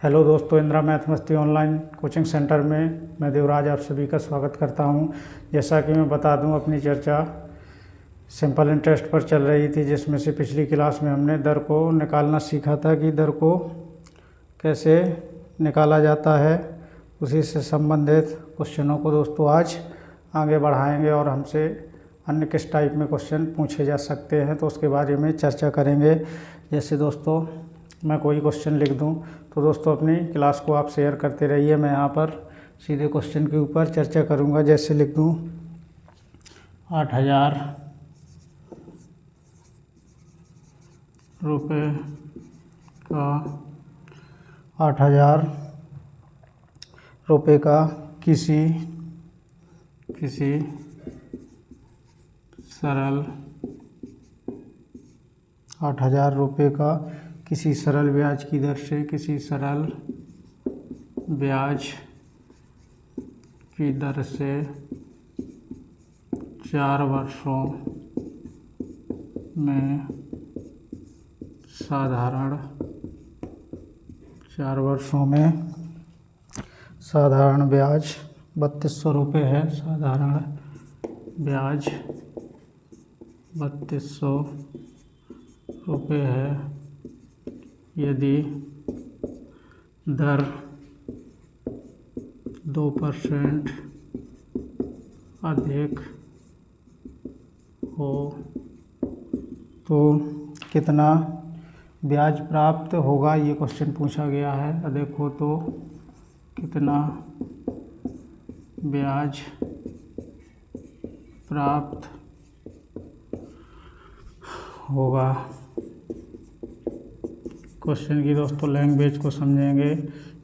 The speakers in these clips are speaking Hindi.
हेलो दोस्तों, इंदिरा मैथ मस्ती ऑनलाइन कोचिंग सेंटर में मैं देवराज आप सभी का स्वागत करता हूं। जैसा कि मैं बता दूं, अपनी चर्चा सिंपल इंटरेस्ट पर चल रही थी, जिसमें से पिछली क्लास में हमने दर को निकालना सीखा था कि दर को कैसे निकाला जाता है। उसी से संबंधित क्वेश्चनों को दोस्तों आज आगे बढ़ाएंगे और हमसे अन्य किस टाइप में क्वेश्चन पूछे जा सकते हैं तो उसके बारे में चर्चा करेंगे। जैसे दोस्तों मैं कोई क्वेश्चन लिख दूं तो दोस्तों अपनी क्लास को आप शेयर करते रहिए। मैं यहाँ पर सीधे क्वेश्चन के ऊपर चर्चा करूँगा। जैसे लिख दूं 8,000 रुपये का 8,000 रुपये का किसी सरल 8,000 रुपये का किसी सरल ब्याज की दर से 4 वर्षों में साधारण ब्याज 3200 रुपये है। साधारण ब्याज 3200 रुपये है। यदि दर 2% अधिक हो तो कितना ब्याज प्राप्त होगा, ये क्वेश्चन पूछा गया है। अधिक हो तो कितना ब्याज प्राप्त होगा। क्वेश्चन की दोस्तों लैंग्वेज को समझेंगे।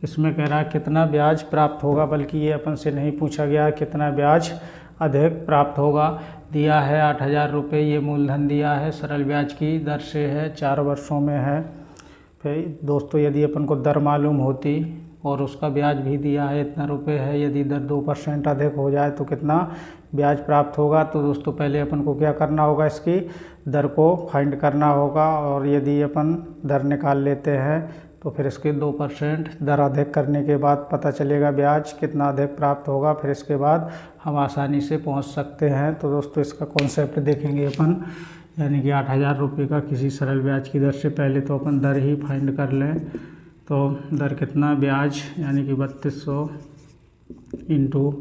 इसमें कह रहा है कितना ब्याज प्राप्त होगा, बल्कि ये अपन से नहीं पूछा गया कितना ब्याज अधिक प्राप्त होगा। दिया है 8,000 रुपये, ये मूलधन दिया है, सरल ब्याज की दर से है, 4 वर्षों में है। फिर दोस्तों यदि अपन को दर मालूम होती और उसका ब्याज भी दिया है इतना रुपये है, यदि दर 2% अधिक हो जाए तो कितना ब्याज प्राप्त होगा। तो दोस्तों पहले अपन को क्या करना होगा, इसकी दर को फाइंड करना होगा। और यदि अपन दर निकाल लेते हैं तो फिर इसके 2% दर अधिक करने के बाद पता चलेगा ब्याज कितना अधिक प्राप्त होगा। फिर इसके बाद हम आसानी से पहुंच सकते हैं। तो दोस्तों इसका कॉन्सेप्ट देखेंगे अपन, यानी कि 8,000 रुपये का किसी सरल ब्याज की दर से। पहले तो अपन दर ही फाइंड कर लें। तो दर कितना ब्याज, यानी कि 3200 इंटू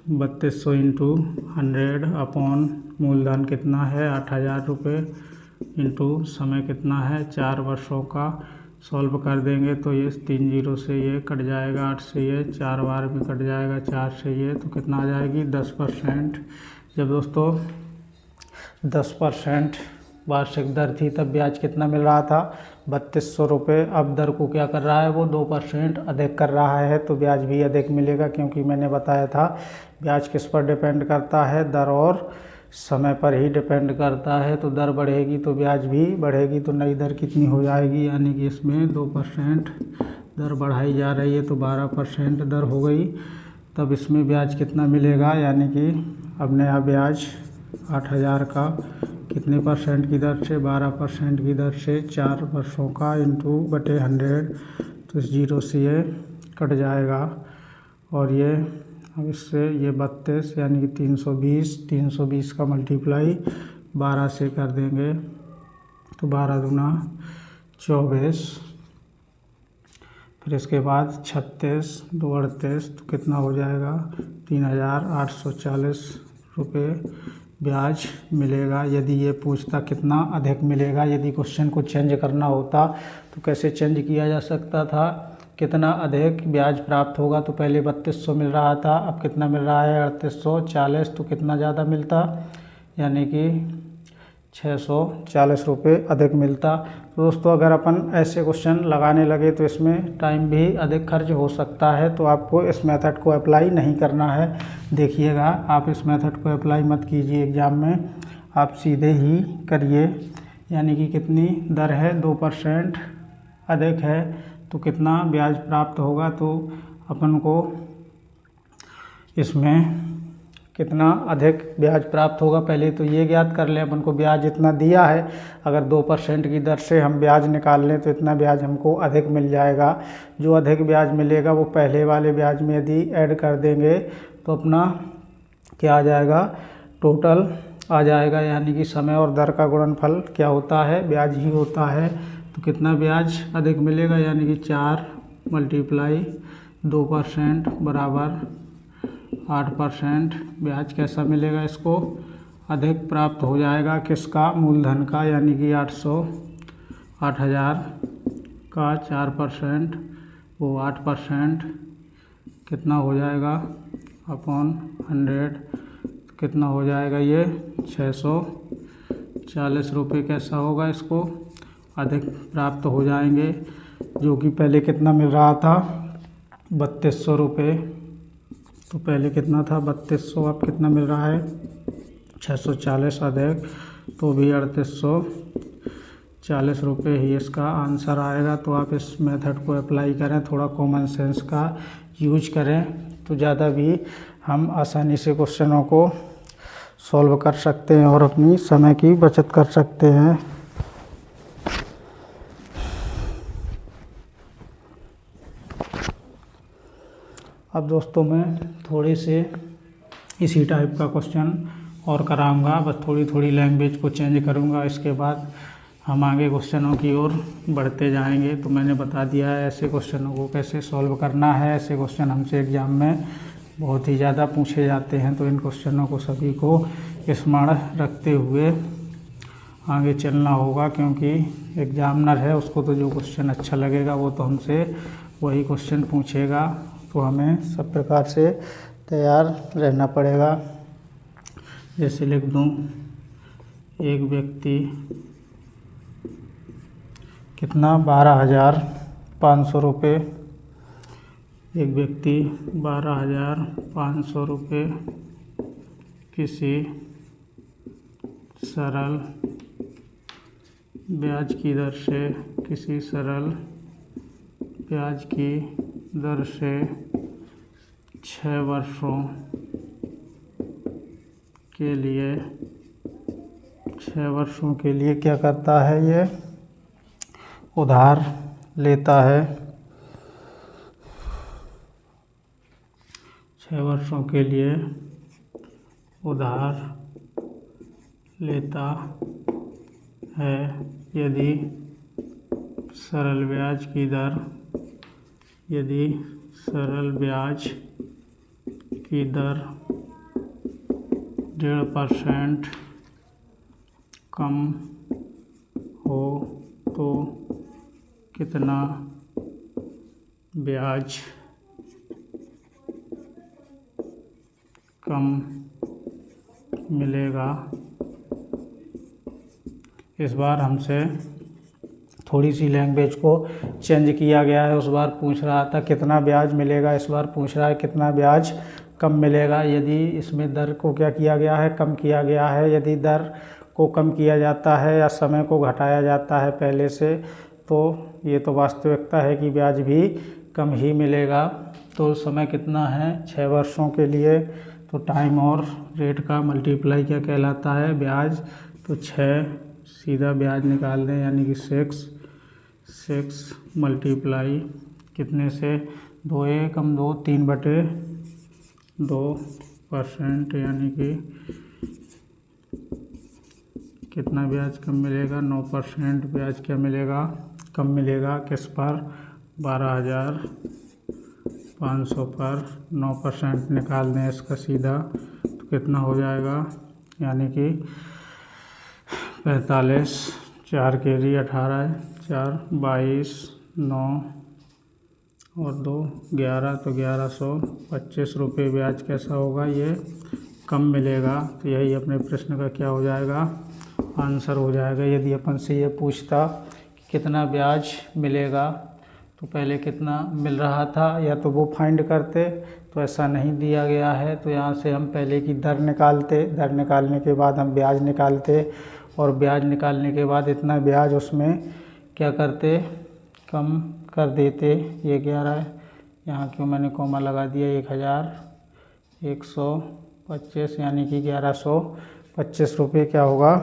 100 अपॉन मूलधन कितना है 8,000 रुपये इंटू समय कितना है 4 वर्षों का। सॉल्व कर देंगे तो ये 3 जीरो से ये कट जाएगा, 8 से ये 4 बार में कट जाएगा, 4 से ये तो कितना आ जाएगी 10%। जब दोस्तों 10% वार्षिक दर थी तब ब्याज कितना मिल रहा था 3200 रुपये। अब दर को क्या कर रहा है, वो 2% अधिक कर रहा है तो ब्याज भी अधिक मिलेगा, क्योंकि मैंने बताया था ब्याज किस पर डिपेंड करता है, दर और समय पर ही डिपेंड करता है। तो दर बढ़ेगी तो ब्याज भी बढ़ेगी। तो नई दर कितनी हो जाएगी, यानी कि इसमें 2% दर बढ़ाई जा रही है तो 12% दर हो गई। तब इसमें ब्याज कितना मिलेगा, यानी कि अब नया ब्याज 8,000 का कितने परसेंट की दर से, 12% की दर से, 4 वर्षों का इंटू बटे 100। तो इस जीरो से ये कट जाएगा और ये अब इससे ये 32 यानी कि 320 का मल्टीप्लाई 12 से कर देंगे तो 12 दूना 24। फिर इसके बाद 36 2 38 तो कितना हो जाएगा 3,840 रुपये ब्याज मिलेगा। यदि ये पूछता कितना अधिक मिलेगा, यदि क्वेश्चन को चेंज करना होता तो कैसे चेंज किया जा सकता था, कितना अधिक ब्याज प्राप्त होगा। तो पहले 3200 मिल रहा था, अब कितना मिल रहा है 3840, तो कितना ज़्यादा मिलता, यानी कि 640 रुपये अधिक मिलता। तो दोस्तों अगर अपन ऐसे क्वेश्चन लगाने लगे तो इसमें टाइम भी अधिक खर्च हो सकता है। तो आपको इस मेथड को अप्लाई नहीं करना है। देखिएगा, आप इस मेथड को अप्लाई मत कीजिए एग्ज़ाम में, आप सीधे ही करिए। यानी कि कितनी दर है 2% अधिक है तो कितना ब्याज प्राप्त होगा। तो अपन को इसमें कितना अधिक ब्याज प्राप्त होगा। पहले तो ये ज्ञात कर लें अपन को ब्याज इतना दिया है, अगर 2% की दर से हम ब्याज निकाल लें तो इतना ब्याज हमको अधिक मिल जाएगा। जो अधिक ब्याज मिलेगा वो पहले वाले ब्याज में यदि ऐड कर देंगे तो अपना क्या आ जाएगा, टोटल आ जाएगा, यानी कि समय और दर का गुणनफल क्या होता है, ब्याज ही होता है। तो कितना ब्याज अधिक मिलेगा, यानी कि 4 × 2% बराबर 8%। ब्याज कैसा मिलेगा, इसको अधिक प्राप्त हो जाएगा, किसका, मूलधन का, यानी कि 8,000 का 4%, वो 8% कितना हो जाएगा अपॉन 100, कितना हो जाएगा ये 640 रुपये। कैसा होगा, इसको अधिक प्राप्त हो जाएंगे, जो कि पहले कितना मिल रहा था 3200 रुपये। तो पहले कितना था 3200, अब कितना मिल रहा है 640 अधिक, तो भी 3840 रुपये ही इसका आंसर आएगा। तो आप इस मेथड को अप्लाई करें, थोड़ा कॉमन सेंस का यूज करें तो ज़्यादा भी हम आसानी से क्वेश्चनों को सॉल्व कर सकते हैं और अपनी समय की बचत कर सकते हैं। अब दोस्तों मैं थोड़े से इसी टाइप का क्वेश्चन और कराऊंगा, बस थोड़ी थोड़ी लैंग्वेज को चेंज करूंगा, इसके बाद हम आगे क्वेश्चनों की ओर बढ़ते जाएंगे। तो मैंने बता दिया है ऐसे क्वेश्चनों को कैसे सॉल्व करना है। ऐसे क्वेश्चन हमसे एग्ज़ाम में बहुत ही ज़्यादा पूछे जाते हैं, तो इन क्वेश्चनों को सभी को स्मरण रखते हुए आगे चलना होगा, क्योंकि एग्जामिनर है, उसको तो जो क्वेश्चन अच्छा लगेगा वो तो हमसे वही क्वेश्चन पूछेगा, तो हमें सब प्रकार से तैयार रहना पड़ेगा। जैसे लिख दूं, एक व्यक्ति कितना 12,500 रुपये, एक व्यक्ति 12,500 रुपये किसी सरल ब्याज की दर से, किसी सरल ब्याज की दर से 6 वर्षों के लिए, 6 वर्षों के लिए क्या करता है, ये उधार लेता है। 6 वर्षों के लिए उधार लेता है, यदि सरल ब्याज की दर, यदि सरल ब्याज की दर 1.5% कम हो तो कितना ब्याज कम मिलेगा। इस बार हमसे थोड़ी सी लैंग्वेज को चेंज किया गया है। उस बार पूछ रहा था कितना ब्याज मिलेगा, इस बार पूछ रहा है कितना ब्याज कम मिलेगा। यदि इसमें दर को क्या किया गया है, कम किया गया है। यदि दर को कम किया जाता है या समय को घटाया जाता है पहले से, तो ये तो वास्तविकता है कि ब्याज भी कम ही मिलेगा। तो समय कितना है 6 वर्षों के लिए, तो टाइम और रेट का मल्टीप्लाई क्या कहलाता है, ब्याज। तो 6 सीधा ब्याज निकाल दें, यानी कि 6 मल्टीप्लाई कितने से, 2 एकम 2, 3/2%, यानी कि कितना ब्याज कम मिलेगा, 9% ब्याज क्या मिलेगा, कम मिलेगा। किस पर, 12,500 पर 9% निकाल दें इसका सीधा, तो कितना हो जाएगा, यानी कि 45, 4 केरी 18, 4 22, 9 और 2 11, तो 1125 रुपये ब्याज कैसा होगा, ये कम मिलेगा। तो यही अपने प्रश्न का क्या हो जाएगा, आंसर हो जाएगा। यदि अपन से ये पूछता कि कितना ब्याज मिलेगा, तो पहले कितना मिल रहा था, या तो वो फाइंड करते, तो ऐसा नहीं दिया गया है। तो यहाँ से हम पहले की दर निकालते, दर निकालने के बाद हम ब्याज निकालते, और ब्याज निकालने के बाद इतना ब्याज उसमें क्या करते, कम कर देते। ये 11 है, यहाँ क्यों मैंने कॉमा लगा दिया, 1125 25 यानी कि 1125 रुपये क्या होगा,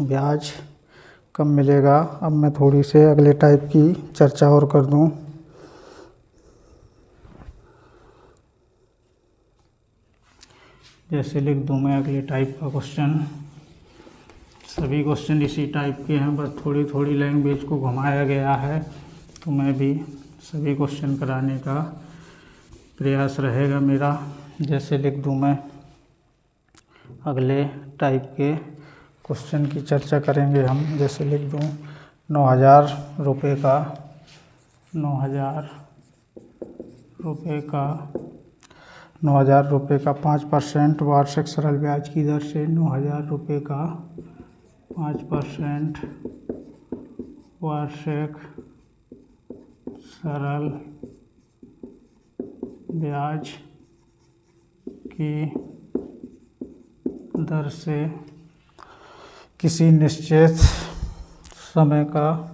ब्याज कम मिलेगा। अब मैं थोड़ी से अगले टाइप की चर्चा और कर दूं। जैसे लिख दूं मैं अगले टाइप का क्वेश्चन। सभी क्वेश्चन इसी टाइप के हैं, बस थोड़ी थोड़ी लैंग्वेज को घुमाया गया है, तो मैं भी सभी क्वेश्चन कराने का प्रयास रहेगा मेरा। जैसे लिख दूं मैं अगले टाइप के क्वेश्चन की चर्चा करेंगे हम। जैसे लिख दूं 9,000 रुपये का 5% वार्षिक सरल ब्याज की दर से 9,000 रुपये का 5% वार्षिक सरल ब्याज की दर से किसी निश्चित समय का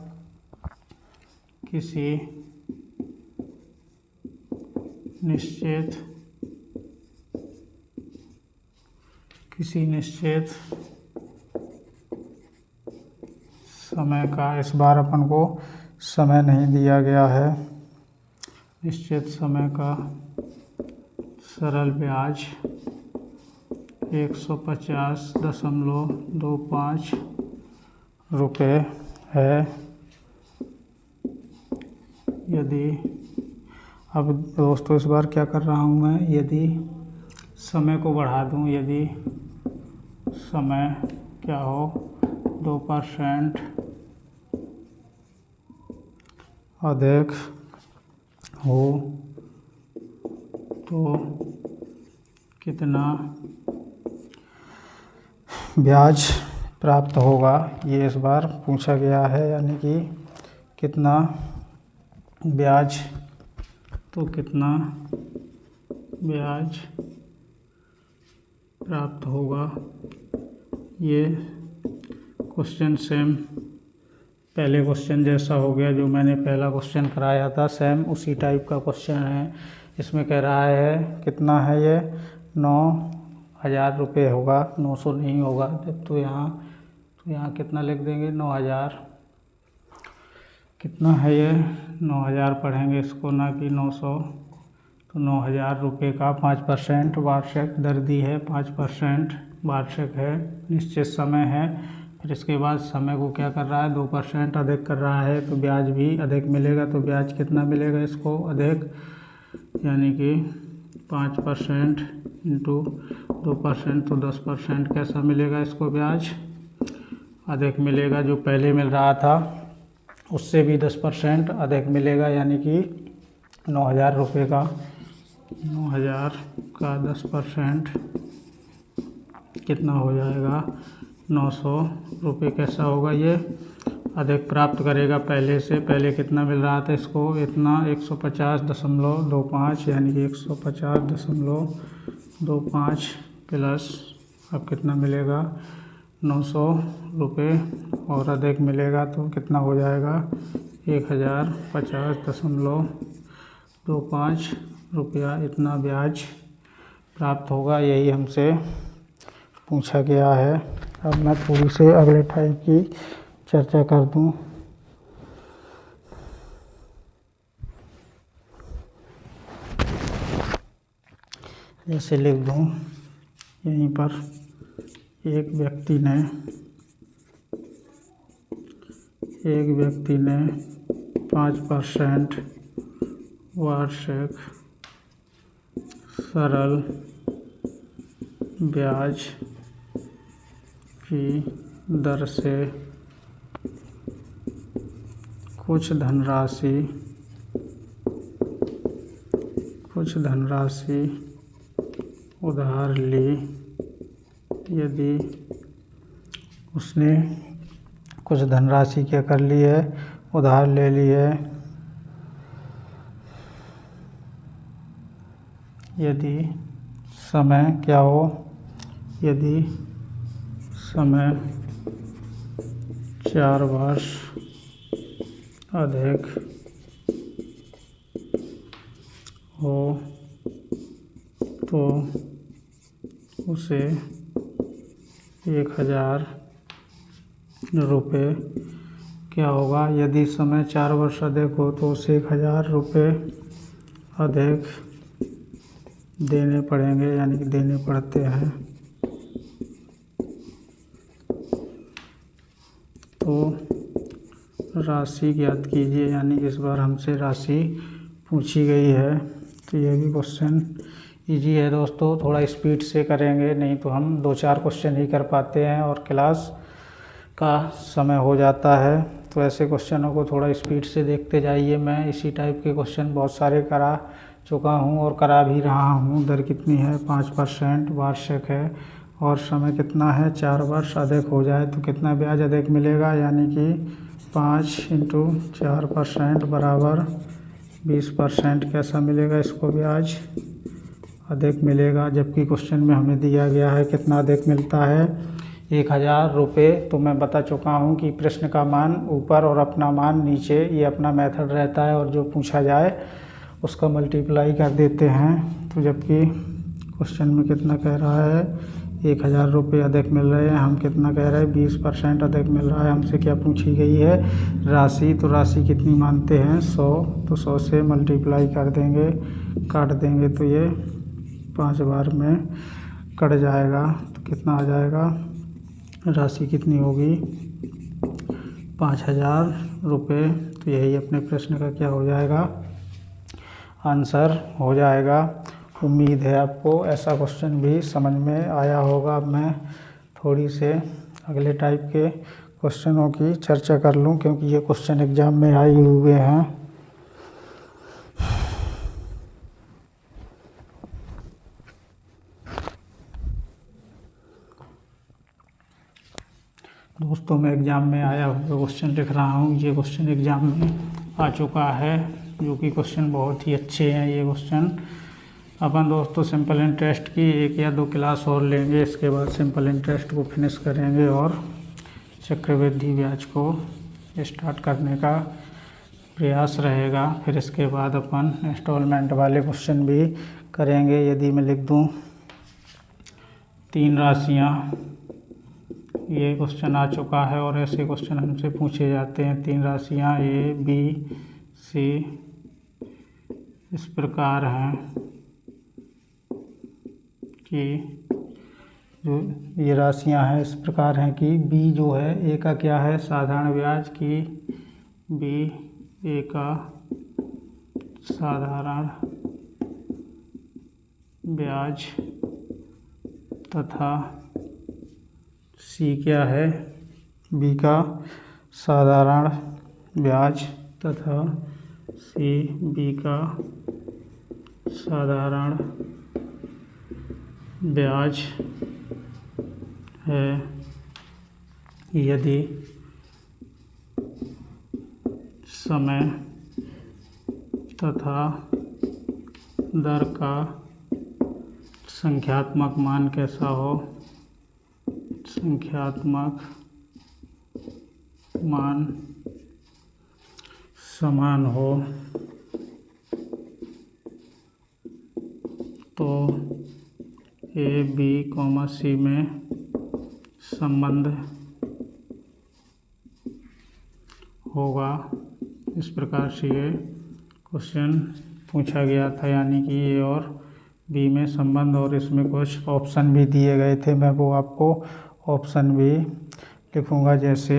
समय का, इस बार अपन को समय नहीं दिया गया है, निश्चित समय का सरल ब्याज 150.25 रुपये है। यदि, अब दोस्तों इस बार क्या कर रहा हूँ मैं, यदि समय को बढ़ा दूँ, यदि समय क्या हो 2% अधिक हो तो कितना ब्याज प्राप्त होगा, ये इस बार पूछा गया है। यानी कि कितना ब्याज, तो कितना ब्याज प्राप्त होगा। ये क्वेश्चन सेम पहले क्वेश्चन जैसा हो गया, जो मैंने पहला क्वेश्चन कराया था, सेम उसी टाइप का क्वेश्चन है। इसमें कह रहा है कितना है, ये 9,000 रुपये होगा, 900 नहीं होगा। जब तो यहाँ कितना लिख देंगे, 9,000। कितना है ये, 9,000 पढ़ेंगे इसको, ना कि 900। तो 9,000 रुपये का 5% वार्षिक दर दी है, 5% वार्षिक है, निश्चित समय है। फिर इसके बाद समय को क्या कर रहा है, 2% अधिक कर रहा है, तो ब्याज भी अधिक मिलेगा। तो ब्याज कितना मिलेगा इसको, अधिक, यानी कि 5% इंटू 2%, तो 10% कैसा मिलेगा इसको, ब्याज अधिक मिलेगा। जो पहले मिल रहा था उससे भी 10% अधिक मिलेगा, यानी कि 9,000 रुपये का 10% कितना हो जाएगा, 900 रुपये। कैसा होगा, ये अधिक प्राप्त करेगा पहले से। पहले कितना मिल रहा था इसको, इतना 150.25, यानी कि 150.25 प्लस अब कितना मिलेगा, 900 रुपये और अधिक मिलेगा, तो कितना हो जाएगा, 1,050.25 रुपया, इतना ब्याज प्राप्त होगा। यही हमसे पूछा गया है। अब मैं थोड़ी से अगले टाइप की चर्चा कर दूं। जैसे लिख दूं यहीं पर, एक व्यक्ति ने 5% वार्षिक सरल ब्याज की दर से कुछ धनराशि उधार ली। यदि उसने कुछ धनराशि क्या कर ली है, उधार ले ली है। यदि समय क्या हो, यदि समय 4 वर्ष अधिक हो तो उसे 1000 रुपये क्या होगा। यदि समय 4 वर्ष अधिक हो तो उसे 1000 रुपये अधिक देने पड़ेंगे, यानी कि देने पड़ते हैं। तो राशि ज्ञात कीजिए, यानी इस बार हमसे राशि पूछी गई है। तो ये भी क्वेश्चन इजी है दोस्तों, थोड़ा स्पीड से करेंगे, नहीं तो हम 2-4 क्वेश्चन ही कर पाते हैं और क्लास का समय हो जाता है। तो ऐसे क्वेश्चनों को थोड़ा स्पीड से देखते जाइए। मैं इसी टाइप के क्वेश्चन बहुत सारे करा चुका हूँ और करा भी रहा हूँ। दर कितनी है? 5% वार्षिक है और समय कितना है? 4 वर्ष। अधिक हो जाए तो कितना ब्याज अधिक मिलेगा, यानी कि 5 × 4% बराबर 20%। कैसा मिलेगा इसको? ब्याज अधिक मिलेगा। जबकि क्वेश्चन में हमें दिया गया है कितना अधिक मिलता है? 1000 रुपये। तो मैं बता चुका हूँ कि प्रश्न का मान ऊपर और अपना मान नीचे, ये अपना मेथड रहता है और जो पूछा जाए उसका मल्टीप्लाई कर देते हैं। तो जबकि क्वेश्चन में कितना कह रहा है? 1000 रुपये अधिक मिल रहे हैं, हम कितना कह रहे हैं? 20% अधिक मिल रहा है। हमसे क्या पूछी गई है? राशि। तो राशि कितनी मानते हैं? 100। तो 100 से मल्टीप्लाई कर देंगे, काट देंगे तो ये 5 बार में कट जाएगा। तो कितना आ जाएगा? राशि कितनी होगी? 5000 रुपये। तो यही अपने प्रश्न का क्या हो जाएगा? आंसर हो जाएगा। उम्मीद है आपको ऐसा क्वेश्चन भी समझ में आया होगा। अब मैं थोड़ी से अगले टाइप के क्वेश्चनों की चर्चा कर लूँ, क्योंकि ये क्वेश्चन एग्ज़ाम में आए हुए हैं। दोस्तों मैं एग्ज़ाम में आया हुआ क्वेश्चन लिख रहा हूँ। ये क्वेश्चन एग्ज़ाम में आ चुका है, जो कि क्वेश्चन बहुत ही अच्छे हैं। ये क्वेश्चन अपन दोस्तों सिंपल इंटरेस्ट की 1 या 2 क्लास और लेंगे, इसके बाद सिंपल इंटरेस्ट को फिनिश करेंगे और चक्रवृद्धि ब्याज को स्टार्ट करने का प्रयास रहेगा। फिर इसके बाद अपन इंस्टॉलमेंट वाले क्वेश्चन भी करेंगे। यदि मैं लिख दूँ 3 राशियाँ, ये क्वेश्चन आ चुका है और ऐसे क्वेश्चन हमसे पूछे जाते हैं। 3 राशियाँ A, B, C इस प्रकार हैं कि जो ये राशियाँ हैं इस प्रकार हैं कि B जो है A का क्या है? साधारण ब्याज की B A का साधारण ब्याज तथा C क्या है? B का साधारण ब्याज तथा C B का साधारण ब्याज है। यदि समय तथा दर का संख्यात्मक मान कैसा हो? संख्यात्मक मान समान हो तो A, B, C में संबंध होगा। इस प्रकार से ये क्वेश्चन पूछा गया था, यानी कि A और B में संबंध, और इसमें कुछ ऑप्शन भी दिए गए थे। मैं वो आपको ऑप्शन भी लिखूँगा। जैसे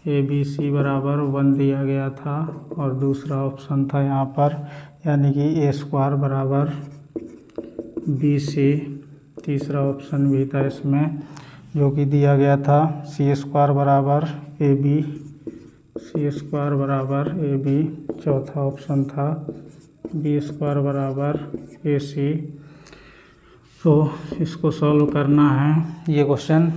ABC बराबर 1 दिया गया था और दूसरा ऑप्शन था यहाँ पर, यानी कि A² बराबर BC। तीसरा ऑप्शन भी था इसमें जो कि दिया गया था C² बराबर AB, C² बराबर AB। चौथा ऑप्शन था B² बराबर AC। तो इसको सॉल्व करना है। ये क्वेश्चन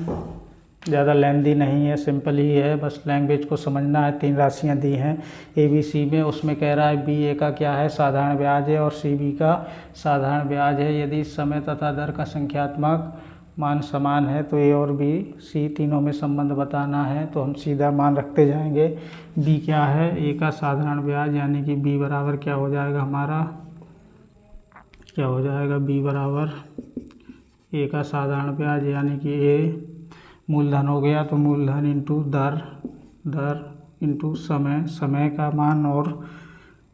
ज़्यादा लेंदी नहीं है, सिंपल ही है, बस लैंग्वेज को समझना है। 3 राशियाँ दी हैं ABC में, उसमें कह रहा है BA का क्या है? साधारण ब्याज है और CB का साधारण ब्याज है। यदि समय तथा दर का संख्यात्मक मान समान है तो A और B, C तीनों में संबंध बताना है। तो हम सीधा मान रखते जाएंगे। B क्या है? A का साधारण ब्याज, यानी कि B बराबर क्या हो जाएगा हमारा? क्या हो जाएगा? B बराबर ए का साधारण ब्याज यानी कि ए मूलधन हो गया, तो मूलधन इंटू दर, दर इंटू समय, समय का मान और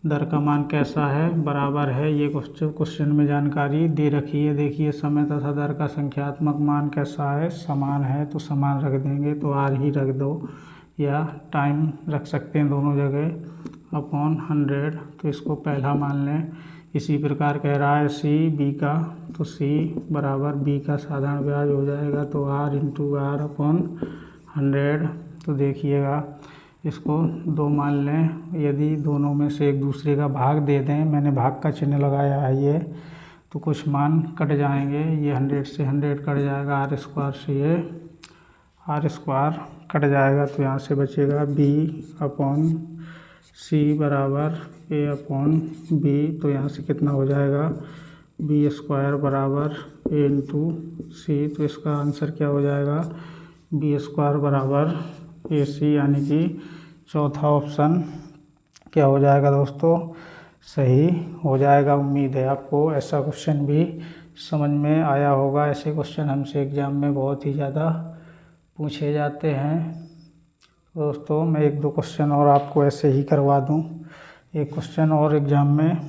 दर का मान कैसा है, बराबर है। ये क्वेश्चन में जानकारी दे रखी है। देखिए समय तथा दर का संख्यात्मक मान कैसा है, समान है, तो समान रख देंगे, तो आर ही रख दो या टाइम रख सकते हैं दोनों जगह, अपॉन 100, तो इसको पहला मान लें। इसी प्रकार कह रहा है सी बी का, तो सी बराबर बी का साधारण ब्याज हो जाएगा, तो आर इंटू आर अपॉन 100। तो देखिएगा इसको 2 मान लें, यदि दोनों में से एक दूसरे का भाग दे दें, मैंने भाग का चिन्ह लगाया है ये, तो कुछ मान कट जाएंगे, ये 100 से 100 कट जाएगा, आर स्क्वायर से ये आर स्क्वायर कट जाएगा, तो यहाँ से बचेगा बी अपॉन सी बराबर ए अपॉन बी, तो यहाँ से कितना हो जाएगा, बी स्क्वायर बराबर ए इंटू सी, तो इसका आंसर क्या हो जाएगा, बी स्क्वायर बराबर ए सी, यानी कि चौथा ऑप्शन क्या हो जाएगा दोस्तों, सही हो जाएगा। उम्मीद है आपको ऐसा क्वेश्चन भी समझ में आया होगा। ऐसे क्वेश्चन हमसे एग्ज़ाम में बहुत ही ज़्यादा पूछे जाते हैं दोस्तों। मैं 1-2 क्वेश्चन और आपको ऐसे ही करवा दूं। एक क्वेश्चन और एग्ज़ाम में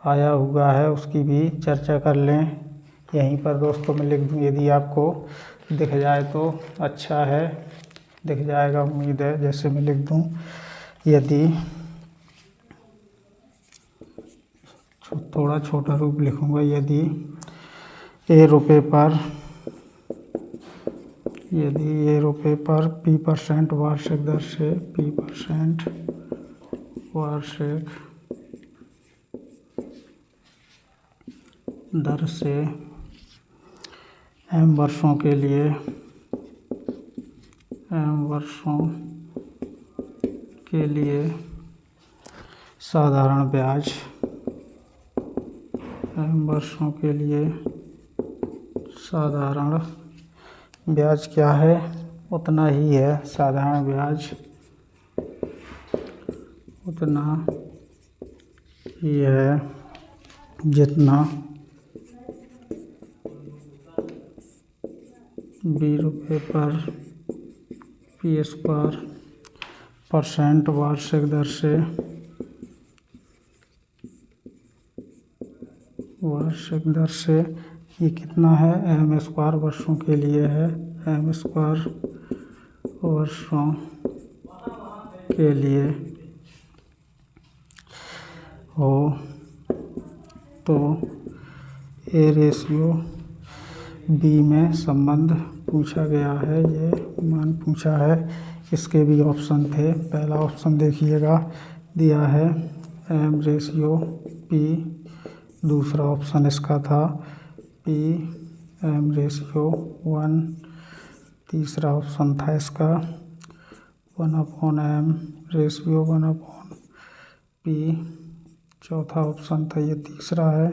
आया हुआ है, उसकी भी चर्चा कर लें यहीं पर दोस्तों। मैं लिख दूं, यदि आपको दिख जाए तो अच्छा है, दिख जाएगा उम्मीद है। जैसे मैं लिख दूं, यदि थोड़ा छोटा रूप लिखूंगा, यदि ए रुपये पर P% वार्षिक दर से P% वार्षिक दर से m वर्षों के लिए साधारण ब्याज, m वर्षों के लिए साधारण ब्याज क्या है, उतना ही है साधारण ब्याज, उतना ही है जितना ₹20 पर P² % वार्षिक दर से ये कितना है, m² वर्षों के लिए है, m² वर्षों के लिए हो, तो ए रेशियो बी में संबंध पूछा गया है, ये मान पूछा है। इसके भी ऑप्शन थे। पहला ऑप्शन देखिएगा दिया है m/p, दूसरा ऑप्शन इसका था p m/1, तीसरा ऑप्शन था इसका 1/m/1/p, चौथा ऑप्शन था ये तीसरा है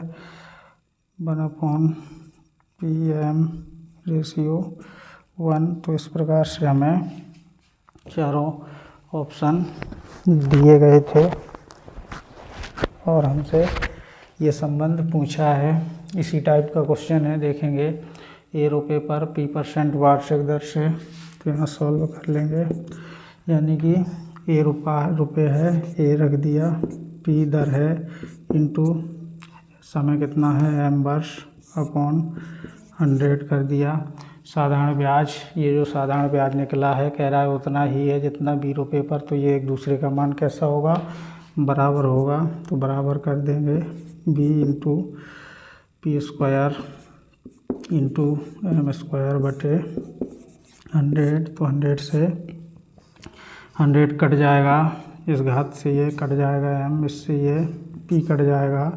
1/pm/1। तो इस प्रकार से हमें चारों ऑप्शन दिए गए थे और हमसे ये संबंध पूछा है। इसी टाइप का क्वेश्चन है, देखेंगे ए रुपये पर P% वार्षिक दर से, तो यहाँ सॉल्व कर लेंगे। यानी कि ए रुपये है, ए रख दिया, P दर है, इंटू समय कितना है m वर्ष अपॉन 100 कर दिया। साधारण ब्याज, ये जो साधारण ब्याज निकला है कह रहा है उतना ही है जितना ₹20 पर, तो ये एक दूसरे का मान कैसा होगा, बराबर होगा, तो बराबर कर देंगे b into P² into m² बटे 100, तो 100 से 100 कट जाएगा, इस घात से ये कट जाएगा m, इससे ये p कट जाएगा,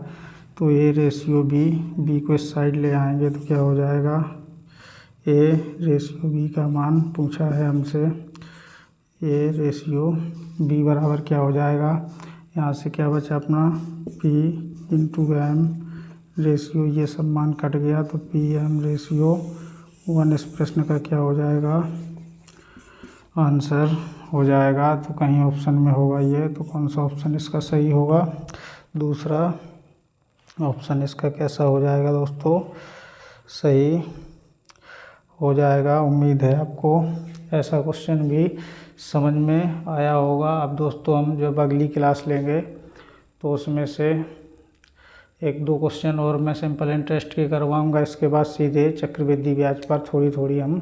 तो ए रेशियो बी को इस साइड ले आएंगे तो क्या हो जाएगा, ए रेशियो बी का मान पूछा है हमसे। ए रेशियो बी बराबर क्या हो जाएगा, यहाँ से क्या बचा अपना p इंटू m रेशियो, ये सब मान कट गया, तो P/m/1 इस प्रश्न का क्या हो जाएगा, आंसर हो जाएगा। तो कहीं ऑप्शन में होगा ये, तो कौन सा ऑप्शन इसका सही होगा, दूसरा ऑप्शन इसका कैसा हो जाएगा दोस्तों, सही हो जाएगा। उम्मीद है आपको ऐसा क्वेश्चन भी समझ में आया होगा। अब दोस्तों हम जब अगली क्लास लेंगे तो उसमें से 1-2 क्वेश्चन और मैं सिंपल इंटरेस्ट के करवाऊंगा। इसके बाद सीधे चक्रवृद्धि ब्याज पर थोड़ी थोड़ी हम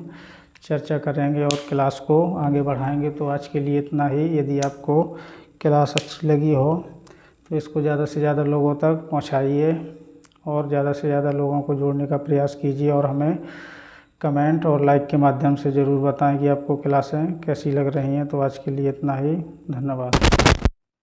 चर्चा करेंगे और क्लास को आगे बढ़ाएंगे। तो आज के लिए इतना ही। यदि आपको क्लास अच्छी लगी हो तो इसको ज़्यादा से ज़्यादा लोगों तक पहुंचाइए और ज़्यादा से ज़्यादा लोगों को जोड़ने का प्रयास कीजिए और हमें कमेंट और लाइक के माध्यम से ज़रूर बताएं कि आपको क्लासें कैसी लग रही हैं। तो आज के लिए इतना ही। धन्यवाद।